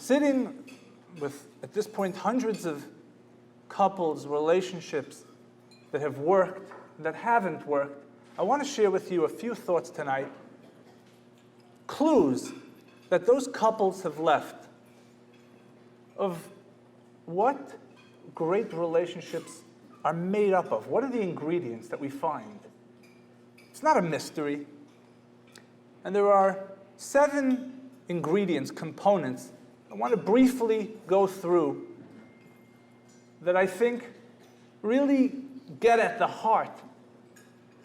sitting with, at this point, hundreds of couples, relationships that have worked, that haven't worked, I want to share with you a few thoughts tonight, clues that those couples have left of what great relationships are made up of. What are the ingredients that we find? It's not a mystery. And there are 7 ingredients, components, I want to briefly go through that I think really get at the heart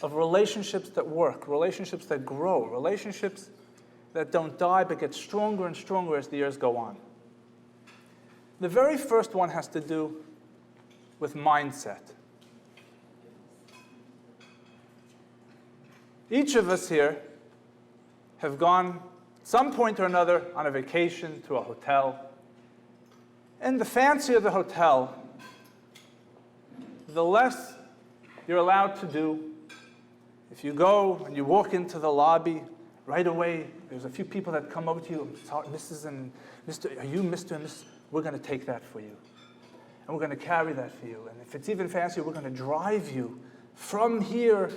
of relationships that work, relationships that grow, relationships that don't die but get stronger and stronger as the years go on. The very first one has to do with mindset. Each of us here have gone at some point or another on a vacation to a hotel. And the fancier the hotel, the less you're allowed to do. If you go and you walk into the lobby, right away, there's a few people that come over to you, sorry, Mrs. and Mr., are you Mr. and Mrs.? We're going to take that for you. And we're going to carry that for you. And if it's even fancier, we're going to drive you from here,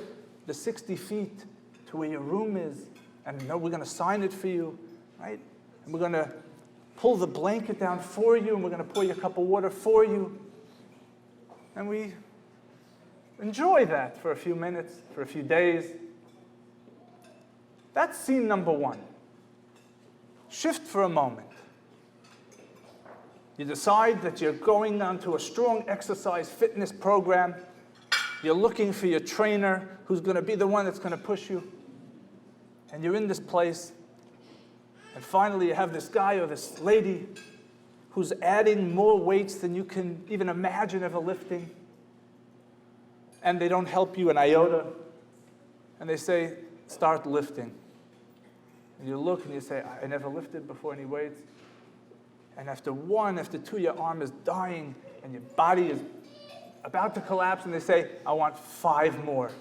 the 60 feet, to where your room is. And we're going to sign it for you, right? And we're going to pull the blanket down for you, and we're going to pour you a cup of water for you. And we enjoy that for a few minutes, for a few days. That's scene number 1. Shift for a moment. You decide that you're going on to a strong exercise fitness program. You're looking for your trainer who's going to be the one that's going to push you. And you're in this place. And finally, you have this guy or this lady who's adding more weights than you can even imagine ever lifting. And they don't help you an iota. And they say, start lifting. And you look and you say, I never lifted before any weights. And after 1, after 2, your arm is dying and your body is about to collapse. And they say, I want 5 more.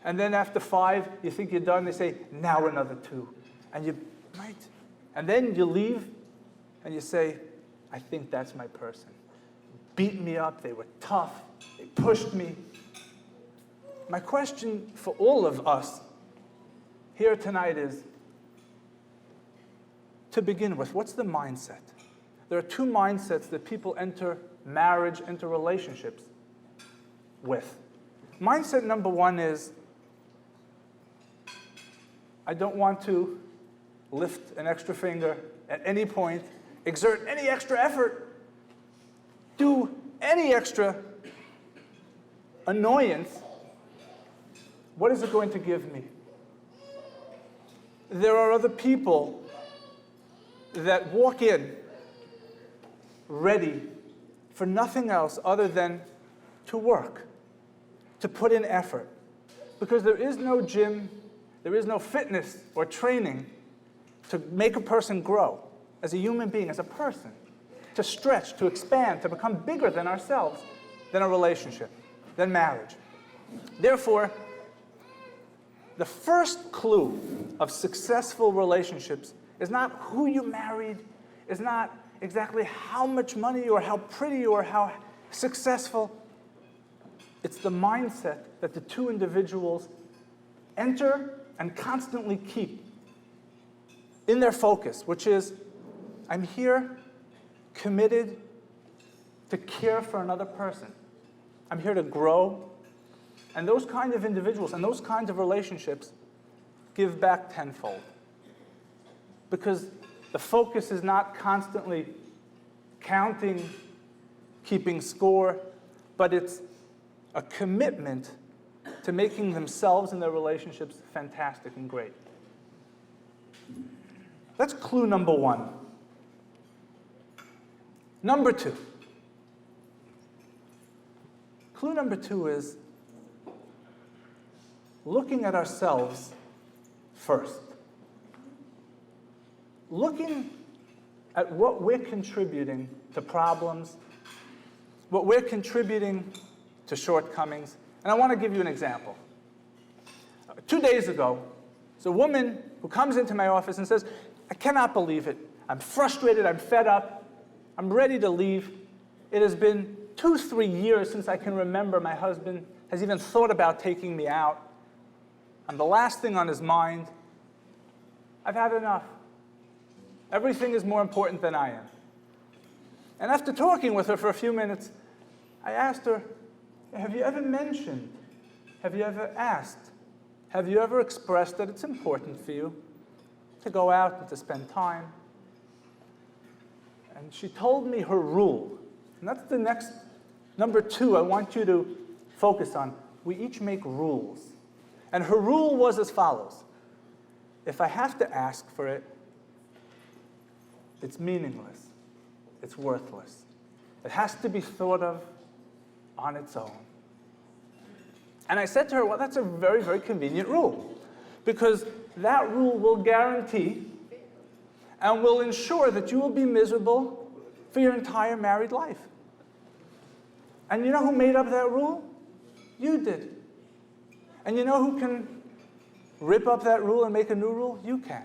And then after 5, you think you're done. They say, now another 2. And you, right? And then you leave and you say, I think that's my person. Beat me up. They were tough. They pushed me. My question for all of us here tonight is, to begin with, what's the mindset? There are 2 mindsets that people enter marriage, enter relationships with. Mindset number 1 is, I don't want to lift an extra finger at any point, exert any extra effort, do any extra annoyance. What is it going to give me? There are other people that walk in ready for nothing else other than to work, to put in effort. Because there is no gym, there is no fitness or training to make a person grow as a human being, as a person, to stretch, to expand, to become bigger than ourselves, than a relationship, than marriage. Therefore, the first clue of successful relationships is not who you married, is not exactly how much money or how pretty or how successful. It's the mindset that the 2 individuals enter and constantly keep in their focus, which is, I'm here committed to care for another person. I'm here to grow. And those kind of individuals and those kinds of relationships give back tenfold. Because the focus is not constantly counting, keeping score, but it's a commitment to making themselves and their relationships fantastic and great. That's clue number 1. Number 2. Clue number 2 is looking at ourselves first. Looking at what we're contributing to problems, what we're contributing to shortcomings. And I want to give you an example. 2 days ago, there's a woman who comes into my office and says, I cannot believe it. I'm frustrated, I'm fed up, I'm ready to leave. It has been 2-3 years since I can remember my husband has even thought about taking me out. I'm the last thing on his mind. I've had enough. Everything is more important than I am. And after talking with her for a few minutes, I asked her, have you ever mentioned, have you ever asked, have you ever expressed that it's important for you to go out and to spend time? And she told me her rule. And that's the next, number 2, I want you to focus on. We each make rules. And her rule was as follows. If I have to ask for it, it's meaningless. It's worthless. It has to be thought of on its own. And I said to her, well, that's a very, very convenient rule, because that rule will guarantee and will ensure that you will be miserable for your entire married life. And you know who made up that rule? You did. And you know who can rip up that rule and make a new rule? You can.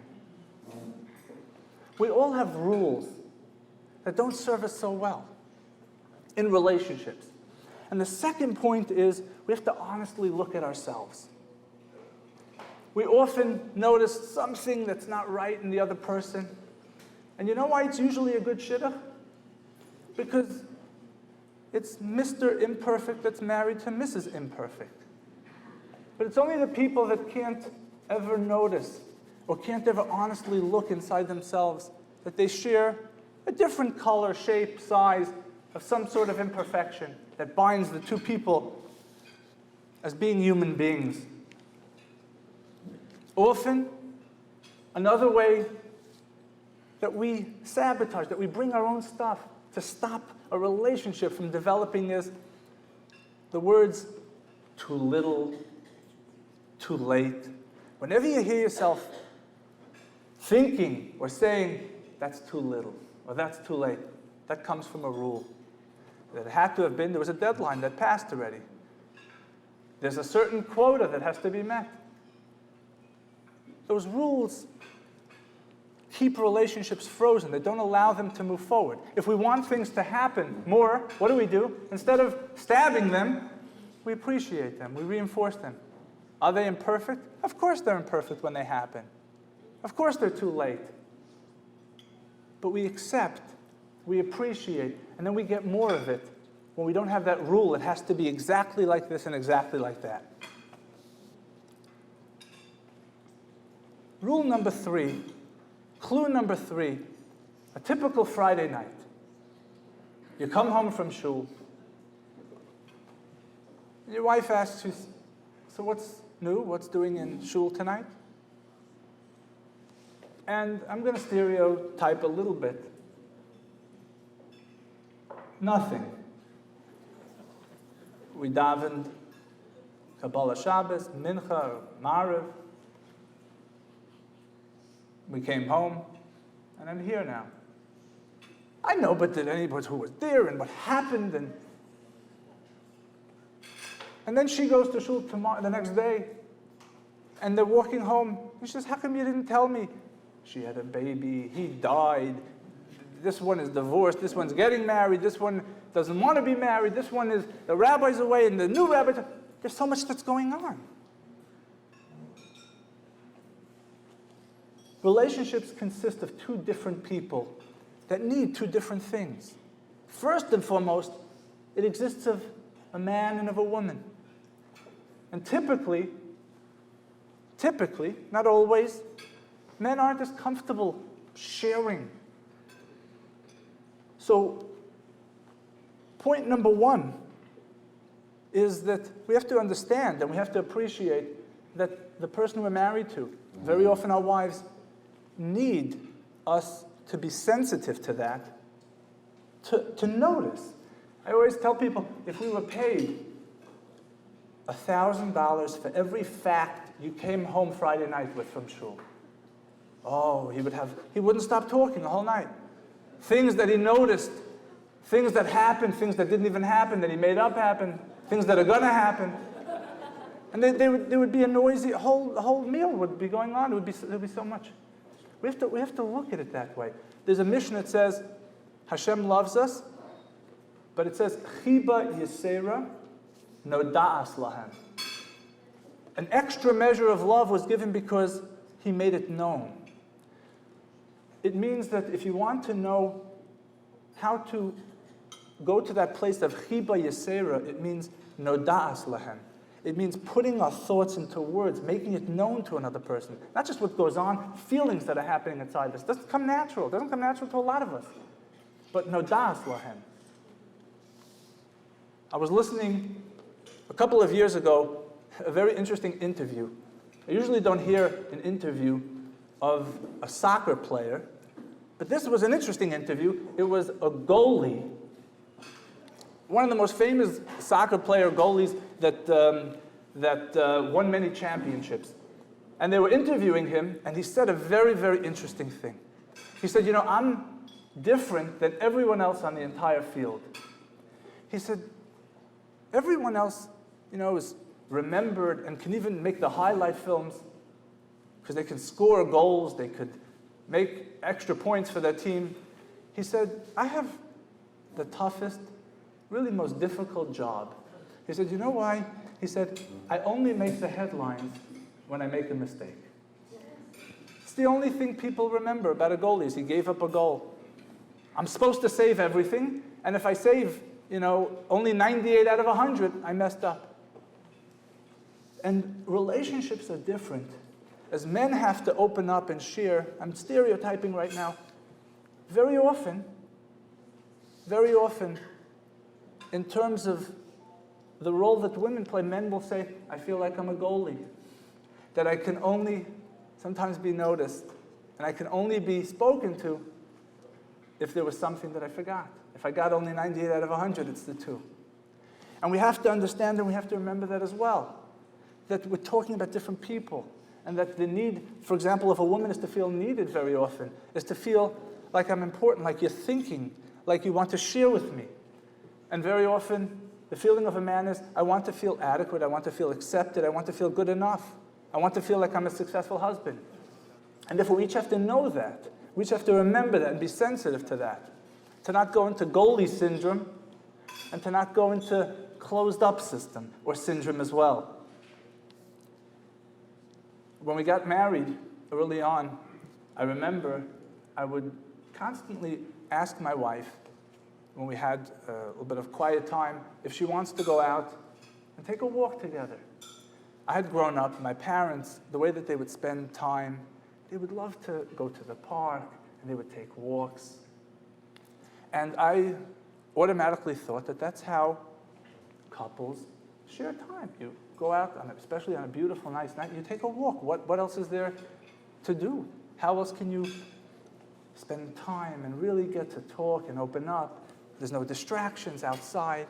We all have rules that don't serve us so well in relationships. And the second point is we have to honestly look at ourselves. We often notice something that's not right in the other person. And you know why it's usually a good shidduch? Because it's Mr. Imperfect that's married to Mrs. Imperfect. But it's only the people that can't ever notice or can't ever honestly look inside themselves that they share a different color, shape, size of some sort of imperfection that binds the two people as being human beings. Often, another way that we sabotage, that we bring our own stuff to stop a relationship from developing is the words too little, too late. Whenever you hear yourself thinking or saying, that's too little, or that's too late, that comes from a rule. That had to have been, there was a deadline that passed already. There's a certain quota that has to be met. Those rules keep relationships frozen. They don't allow them to move forward. If we want things to happen more, what do? Instead of stabbing them, we appreciate them. We reinforce them. Are they imperfect? Of course they're imperfect when they happen. Of course they're too late. But we accept, we appreciate, and then we get more of it. When we don't have that rule, it has to be exactly like this and exactly like that. Rule number 3, clue number 3, a typical Friday night. You come home from shul. Your wife asks you, so what's new? What's doing in shul tonight? And I'm going to stereotype a little bit. Nothing. We davened Kabbalah Shabbos, Mincha, Mariv. We came home, and I'm here now. I know, but did anybody who was there and what happened? And then she goes to shul tomorrow, the next day, and they're walking home. And she says, how come you didn't tell me? She had a baby, he died, this one is divorced, this one's getting married, this one doesn't want to be married, this one is, the rabbi's away and the new rabbi's, there's so much that's going on. Relationships consist of two different people that need two different things. First and foremost, it exists of a man and of a woman. And typically, not always, men aren't as comfortable sharing. So, point number 1 is that we have to understand and we have to appreciate that the person we're married to, very often our wives, need us to be sensitive to that, to notice. I always tell people, if we were paid $1,000 for every fact you came home Friday night with from shul, oh, he wouldn't stop talking the whole night. Things that he noticed, things that happened, things that didn't even happen, that he made up happen, things that are going to happen. And there would be a noisy, the whole meal would be going on. It would be so much. We have to look at it that way. There's a mission that says, Hashem loves us, but it says, Chiba Yisera no da'as lahem. An extra measure of love was given because he made it known. It means that if you want to know how to go to that place of Chiba Yisera, it means no da'as lahem. It means putting our thoughts into words, making it known to another person. Not just what goes on, feelings that are happening inside us. It doesn't come natural. It doesn't come natural to a lot of us. But no da'as lahem. I was listening a couple of years ago, a very interesting interview. I usually don't hear an interview of a soccer player, but this was an interesting interview. It was a goalie, one of the most famous soccer player goalies that won many championships. And they were interviewing him, and he said a very, very interesting thing. He said, I'm different than everyone else on the entire field. He said, everyone else, is remembered and can even make the highlight films because they can score goals, they could make extra points for their team. He said, I have the toughest, really most difficult job. He said, you know why? He said, I only make the headlines when I make a mistake. It's the only thing people remember about a goalie is he gave up a goal. I'm supposed to save everything, and if I save, only 98 out of 100, I messed up. And relationships are different. As men have to open up and share, I'm stereotyping right now, very often, in terms of the role that women play, men will say, I feel like I'm a goalie, that I can only sometimes be noticed, and I can only be spoken to if there was something that I forgot. If I got only 98 out of 100, it's the 2. And we have to understand and we have to remember that as well, that we're talking about different people, and that the need, for example, if a woman is to feel needed very often, is to feel like I'm important, like you're thinking, like you want to share with me. And very often, the feeling of a man is, I want to feel adequate, I want to feel accepted, I want to feel good enough. I want to feel like I'm a successful husband. And therefore, we each have to know that. We each have to remember that and be sensitive to that. To not go into goalie syndrome, and to not go into closed up system or syndrome as well. When we got married early on, I remember I would constantly ask my wife, when we had a little bit of quiet time, if she wants to go out and take a walk together. I had grown up, my parents, the way that they would spend time, they would love to go to the park, and they would take walks. And I automatically thought that that's how couples share time. You go out, especially on a beautiful, nice night, you take a walk. What else is there to do? How else can you spend time and really get to talk and open up? There's no distractions outside.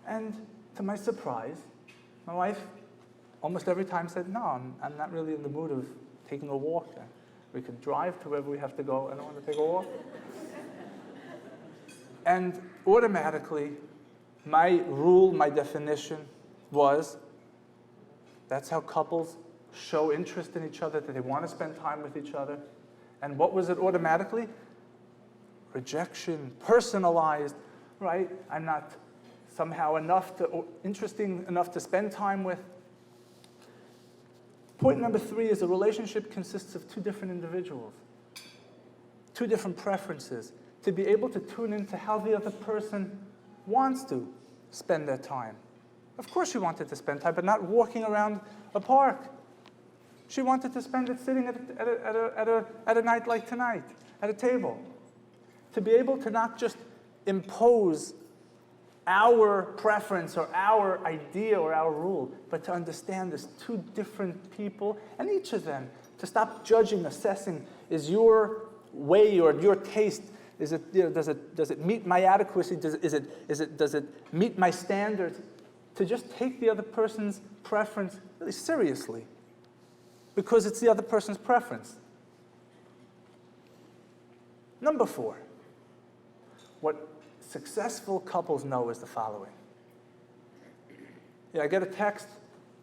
And to my surprise, my wife almost every time said, no, I'm not really in the mood of taking a walk. We can drive to wherever we have to go. I don't want to take a walk. And automatically, my rule, my definition was, that's how couples show interest in each other, that they want to spend time with each other. And what was it automatically? Rejection, personalized, right? I'm not somehow interesting enough to spend time with. Point number 3 is a relationship consists of 2 different individuals, 2 different preferences, to be able to tune into how the other person wants to spend their time. Of course she wanted to spend time, but not walking around a park. She wanted to spend it sitting at a night like tonight, at a table. To be able to not just impose our preference or our idea or our rule, but to understand there's 2 different people, and each of them, to stop judging, assessing, is your way or your taste, does it meet my adequacy, does it meet my standards? To just take the other person's preference really seriously, because it's the other person's preference. Number 4, what successful couples know is the following. I get a text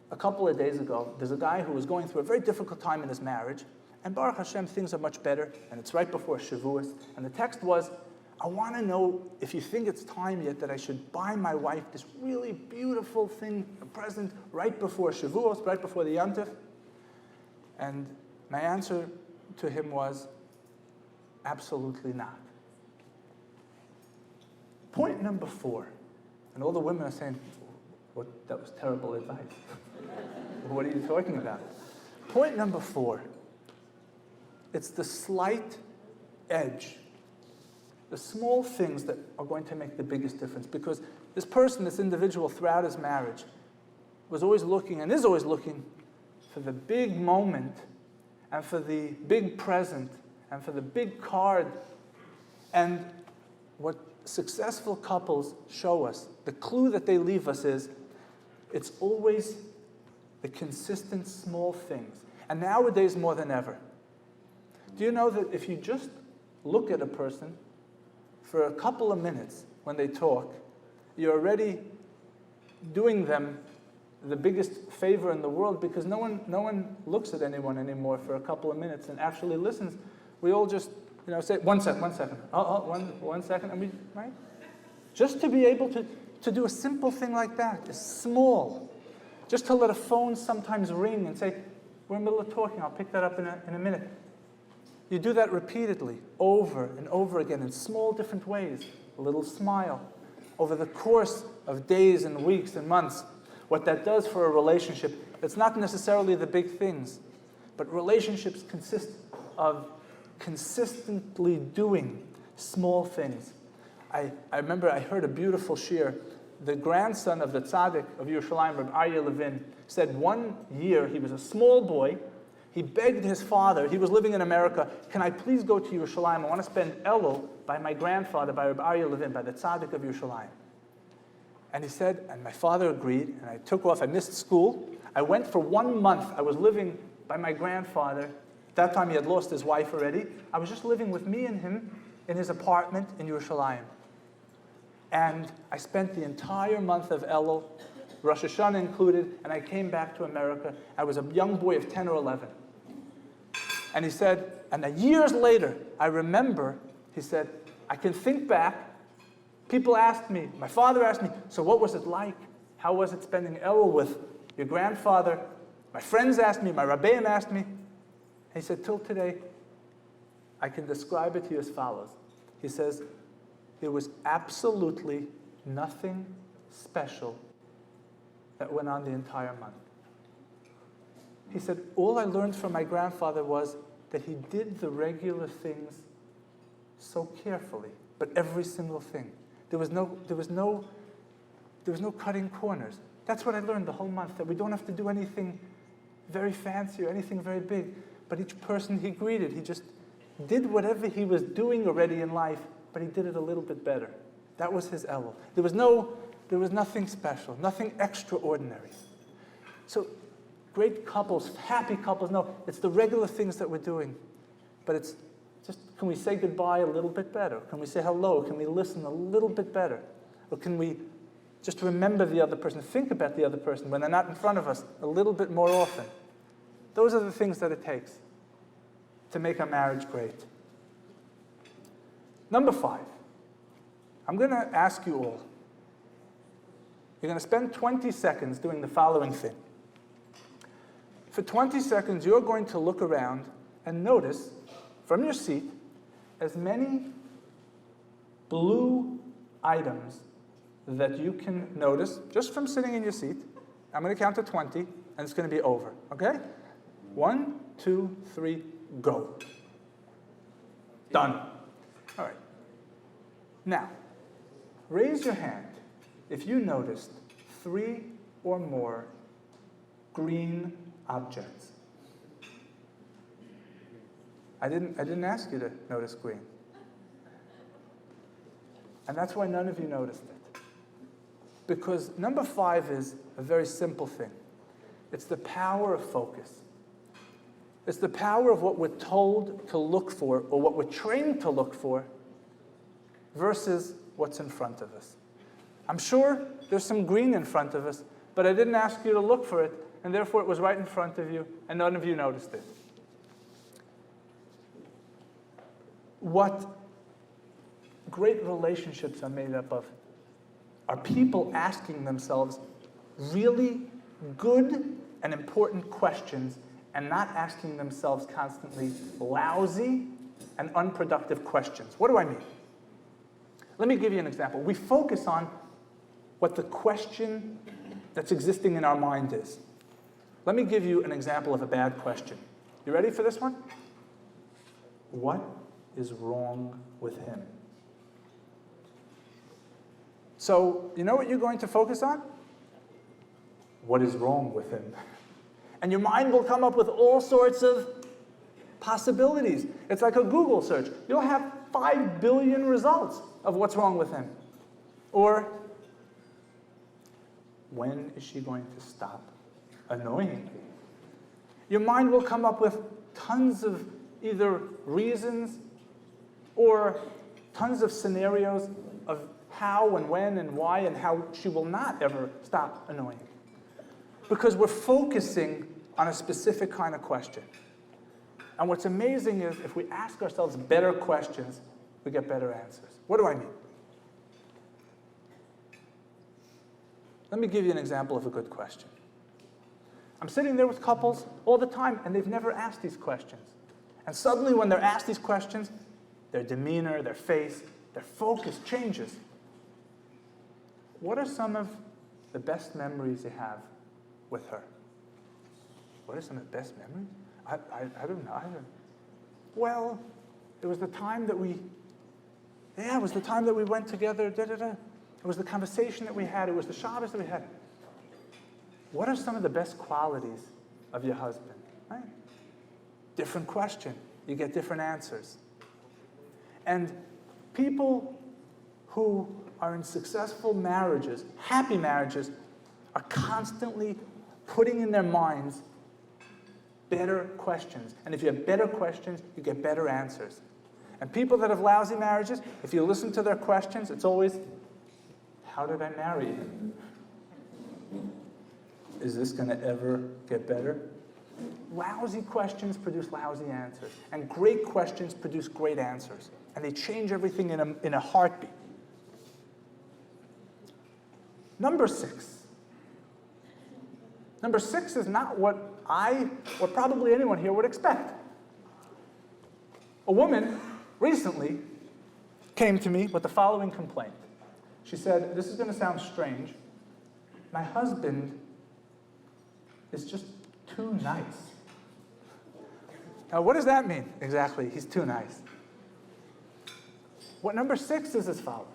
a couple of days ago. There's a guy who was going through a very difficult time in his marriage, And Baruch Hashem, things are much better, and it's right before Shavuos. And the text was, I want to know if you think it's time yet that I should buy my wife this really beautiful thing, a present, right before Shavuos, right before the Yom Tov. And my answer to him was, absolutely not. Point number 4, and all the women are saying, that was terrible advice. What are you talking about? Point number 4, it's the slight edge, the small things that are going to make the biggest difference. Because this person, this individual, throughout his marriage, was always looking, and is always looking, for the big moment, and for the big present, and for the big card. And what successful couples show us, the clue that they leave us is, it's always the consistent small things. And nowadays more than ever. Do you know that if you just look at a person for a couple of minutes when they talk, you're already doing them the biggest favor in the world, because no one looks at anyone anymore for a couple of minutes and actually listens. We all just, say, one second. One second, and right? Just to be able to do a simple thing like that is small. Just to let a phone sometimes ring and say, we're in the middle of talking, I'll pick that up in a minute. You do that repeatedly, over and over again, in small different ways. A little smile. Over the course of days and weeks and months, what that does for a relationship, it's not necessarily the big things, but relationships consist of consistently doing small things. I remember I heard a beautiful shir. The grandson of the tzaddik of Yerushalayim, Rabbi Aryeh Levin, said one year, he was a small boy, he begged his father, he was living in America, can I please go to Yerushalayim? I want to spend Elul by my grandfather, by Rabbi Aryeh Levin, by the tzaddik of Yerushalayim. And he said, and my father agreed, and I took off, I missed school. I went for 1 month, I was living by my grandfather. At that time he had lost his wife already. I was just living with me and him in his apartment in Yerushalayim. And I spent the entire month of Elul, Rosh Hashanah included, and I came back to America. I was a young boy of 10 or 11. And he said, and years later, I remember, he said, I can think back. People asked me, my father asked me, so what was it like? How was it spending Elul with your grandfather? My friends asked me, my Rabbeim asked me. And he said, till today, I can describe it to you as follows. He says, there was absolutely nothing special that went on the entire month. He said, all I learned from my grandfather was that he did the regular things so carefully, but every single thing. There was no cutting corners. That's what I learned the whole month, that we don't have to do anything very fancy or anything very big, but each person he greeted, he just did whatever he was doing already in life, but he did it a little bit better. That was his Elul. There was nothing special, nothing extraordinary. So great couples, happy couples, no, it's the regular things that we're doing, but it's just, can we say goodbye a little bit better? Can we say hello? Can we listen a little bit better? Or can we just remember the other person, think about the other person when they're not in front of us a little bit more often? Those are the things that it takes to make a marriage great. Number 5, I'm going to ask you all, you're going to spend 20 seconds doing the following thing. For 20 seconds, you're going to look around and notice from your seat as many blue items that you can notice just from sitting in your seat. I'm going to count to 20, and it's going to be over, okay? 1, 2, 3, go. Done. All right. Now, raise your hand if you noticed 3 or more green objects. I didn't ask you to notice green. And that's why none of you noticed it. Because number 5 is a very simple thing. It's the power of focus. It's the power of what we're told to look for, or what we're trained to look for, versus what's in front of us. I'm sure there's some green in front of us, but I didn't ask you to look for it, and therefore it was right in front of you, and none of you noticed it. what great relationships are made up of are people asking themselves really good and important questions and not asking themselves constantly lousy and unproductive questions. What do I mean? Let me give you an example. We focus on what the question that's existing in our mind is. Let me give you an example of a bad question. You ready for this one? What is wrong with him? So, you know what you're going to focus on? What is wrong with him? And your mind will come up with all sorts of possibilities. It's like a Google search. You'll have 5 billion results of what's wrong with him. Or, when is she going to stop annoying you? Your mind will come up with tons of either reasons or tons of scenarios of how and when and why and how she will not ever stop annoying. Because we're focusing on a specific kind of question. And what's amazing is if we ask ourselves better questions, we get better answers. What do I mean? Let me give you an example of a good question. I'm sitting there with couples all the time, and they've never asked these questions. And suddenly when they're asked these questions, their demeanor, their face, their focus changes. What are some of the best memories you have with her? What are some of the best memories? I don't know. Well, it was the time that we went together, It was the conversation that we had. It was the Shabbos that we had. What are some of the best qualities of your husband? Right? Different question. You get different answers. And people who are in successful marriages, happy marriages, are constantly putting in their minds better questions. And if you have better questions, you get better answers. And people that have lousy marriages, if you listen to their questions, it's always, how did I marry him? Is this going to ever get better? Lousy questions produce lousy answers. And great questions produce great answers. And they change everything in a heartbeat. Number 6. Number 6 is not what I, or probably anyone here, would expect. A woman recently came to me with the following complaint. She said, this is going to sound strange. My husband is just too nice. Now, what does that mean exactly? He's too nice. What number 6 is as follows.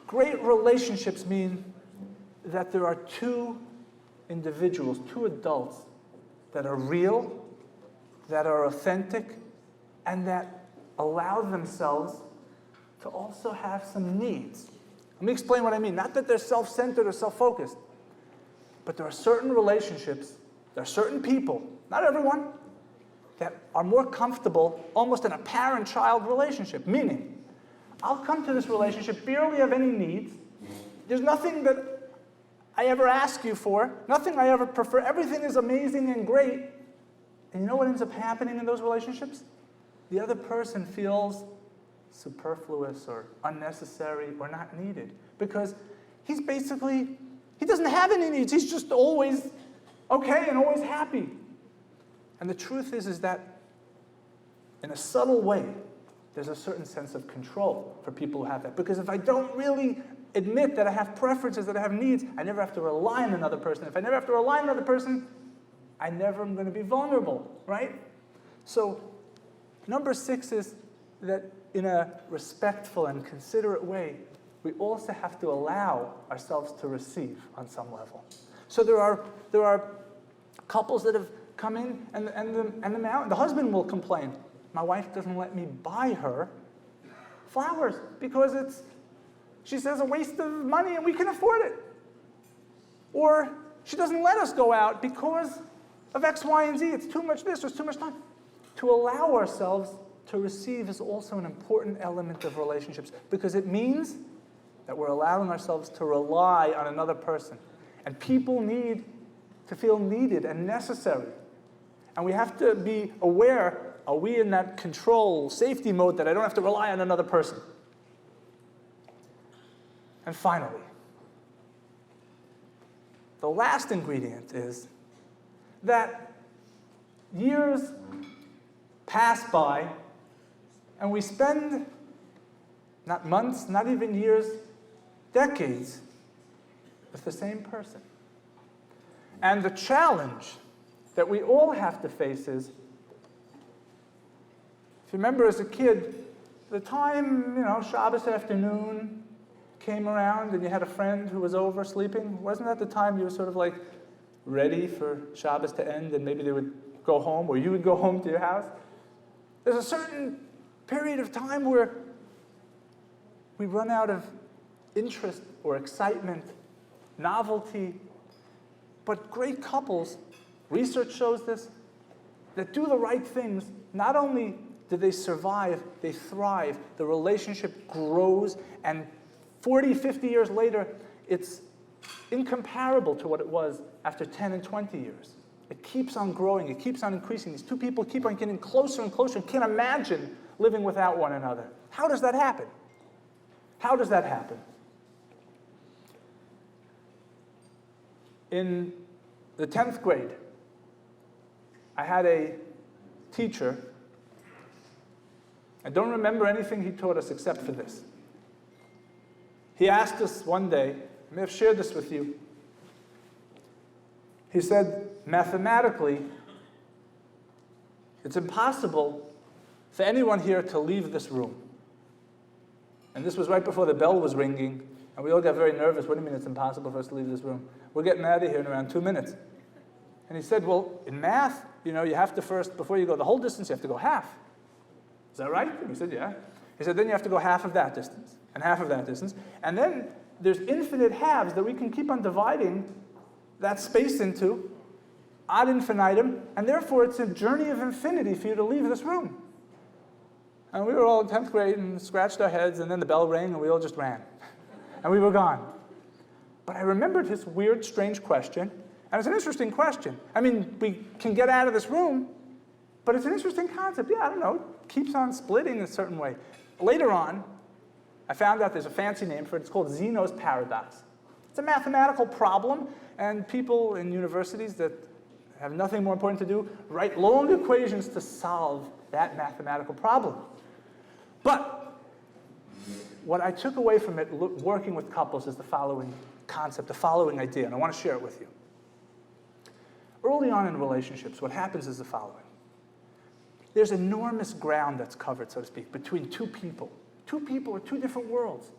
Great relationships mean that there are two individuals, two adults that are real, that are authentic, and that allow themselves to also have some needs. Let me explain what I mean. Not that they're self-centered or self-focused, but there are certain relationships, there are certain people, not everyone, that are more comfortable almost in a parent-child relationship. Meaning, I'll come to this relationship, barely have any needs. There's nothing that I ever ask you for, nothing I ever prefer. Everything is amazing and great. And you know what ends up happening in those relationships? The other person feels superfluous or unnecessary or not needed because he doesn't have any needs. He's just always okay and always happy. And the truth is that in a subtle way, there's a certain sense of control for people who have that. Because if I don't really admit that I have preferences, that I have needs, I never have to rely on another person. If I never have to rely on another person, I never am going to be vulnerable, right? So number 6 is that in a respectful and considerate way, we also have to allow ourselves to receive on some level. So there are couples that have come in, and the husband will complain. My wife doesn't let me buy her flowers because she says, a waste of money and we can afford it. Or she doesn't let us go out because of X, Y, and Z. It's too much this, there's too much time. To allow ourselves to receive is also an important element of relationships because it means that we're allowing ourselves to rely on another person. And people need to feel needed and necessary. And we have to be aware Are we in that control, safety mode that I don't have to rely on another person? And finally, the last ingredient is that years pass by and we spend not months, not even years, decades with the same person. And the challenge that we all have to face is, if you remember as a kid, the time, Shabbos afternoon came around and you had a friend who was over sleeping, wasn't that the time you were sort of like ready for Shabbos to end and maybe they would go home or you would go home to your house? There's a certain period of time where we run out of interest or excitement, novelty. But great couples, research shows this, that do the right things, not only do they survive, they thrive. The relationship grows, and 40, 50 years later, it's incomparable to what it was after 10 and 20 years. It keeps on growing, it keeps on increasing. These two people keep on getting closer and closer and can't imagine living without one another. How does that happen? How does that happen? In the 10th grade, I had a teacher. I don't remember anything he taught us except for this. He asked us one day, I may have shared this with you. He said, mathematically, it's impossible for anyone here to leave this room. And this was right before the bell was ringing, and we all got very nervous. What do you mean it's impossible for us to leave this room? We're getting out of here in around 2 minutes. And he said, well, in math, you have to first, before you go the whole distance, you have to go half. Is that right? And we said, yeah. He said, then you have to go half of that distance, and half of that distance. And then there's infinite halves that we can keep on dividing that space into ad infinitum, and therefore it's a journey of infinity for you to leave this room. And we were all in 10th grade and scratched our heads, and then the bell rang, and we all just ran. And we were gone. But I remembered his weird, strange question, and it's an interesting question. I mean, we can get out of this room, but it's an interesting concept. Yeah, I don't know, it keeps on splitting in a certain way. Later on, I found out there's a fancy name for it. It's called Zeno's paradox. It's a mathematical problem, and people in universities that have nothing more important to do write long equations to solve that mathematical problem. But what I took away from it working with couples is the following concept, the following idea, and I want to share it with you. Early on in relationships, what happens is the following. There's enormous ground that's covered, so to speak, between two people. Two people are two different worlds.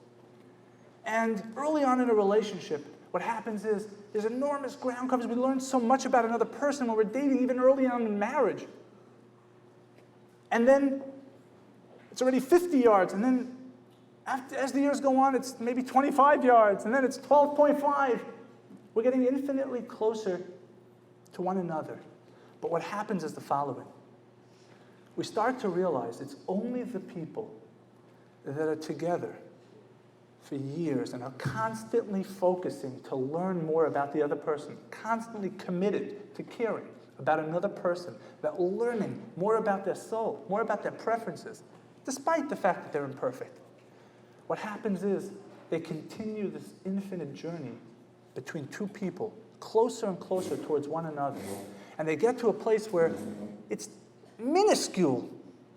And early on in a relationship, what happens is there's enormous ground coverage. We learn so much about another person when we're dating, even early on in marriage. And then it's already 50 yards, and then as the years go on, it's maybe 25 yards, and then it's 12.5. We're getting infinitely closer to one another. But what happens is the following. We start to realize it's only the people that are together for years and are constantly focusing to learn more about the other person, constantly committed to caring about another person, about learning more about their soul, more about their preferences, despite the fact that they're imperfect. What happens is they continue this infinite journey between two people, closer and closer towards one another. And they get to a place where it's minuscule,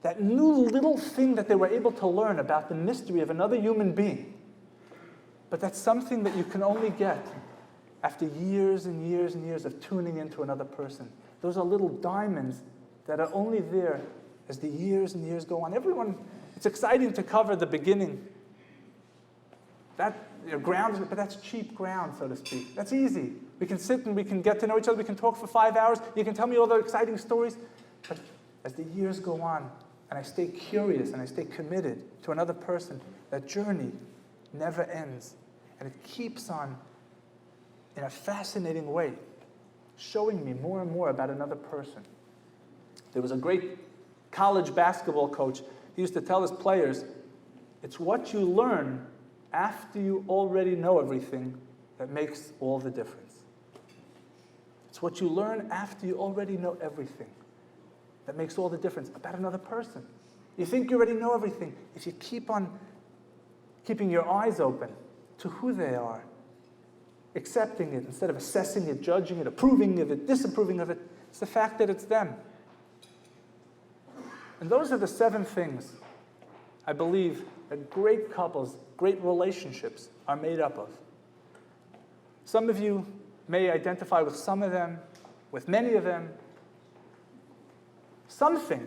that new little thing that they were able to learn about the mystery of another human being. But that's something that you can only get after years and years and years of tuning into another person. Those are little diamonds that are only there as the years and years go on. Everyone, it's exciting to cover the beginning. That ground, but that's cheap ground, so to speak. That's easy. We can sit and we can get to know each other. We can talk for 5 hours. You can tell me all the exciting stories. But as the years go on, and I stay curious and I stay committed to another person, that journey never ends. And it keeps on, in a fascinating way, showing me more and more about another person. There was a great college basketball coach. He used to tell his players, it's what you learn after you already know everything that makes all the difference. It's what you learn after you already know everything that makes all the difference about another person. You think you already know everything. If you keep on keeping your eyes open to who they are, accepting it instead of assessing it, judging it, approving of it, disapproving of it, it's the fact that it's them. And those are the 7 things I believe that great couples, great relationships are made up of. Some of you may identify with some of them, with many of them. Something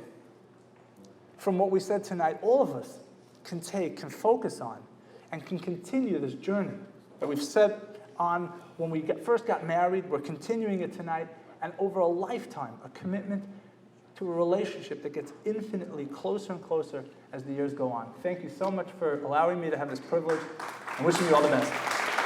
from what we said tonight, all of us can take, can focus on, and can continue this journey that we've set on when we first got married. We're continuing it tonight, and over a lifetime, a commitment to a relationship that gets infinitely closer and closer as the years go on. Thank you so much for allowing me to have this privilege, and wishing you all the best.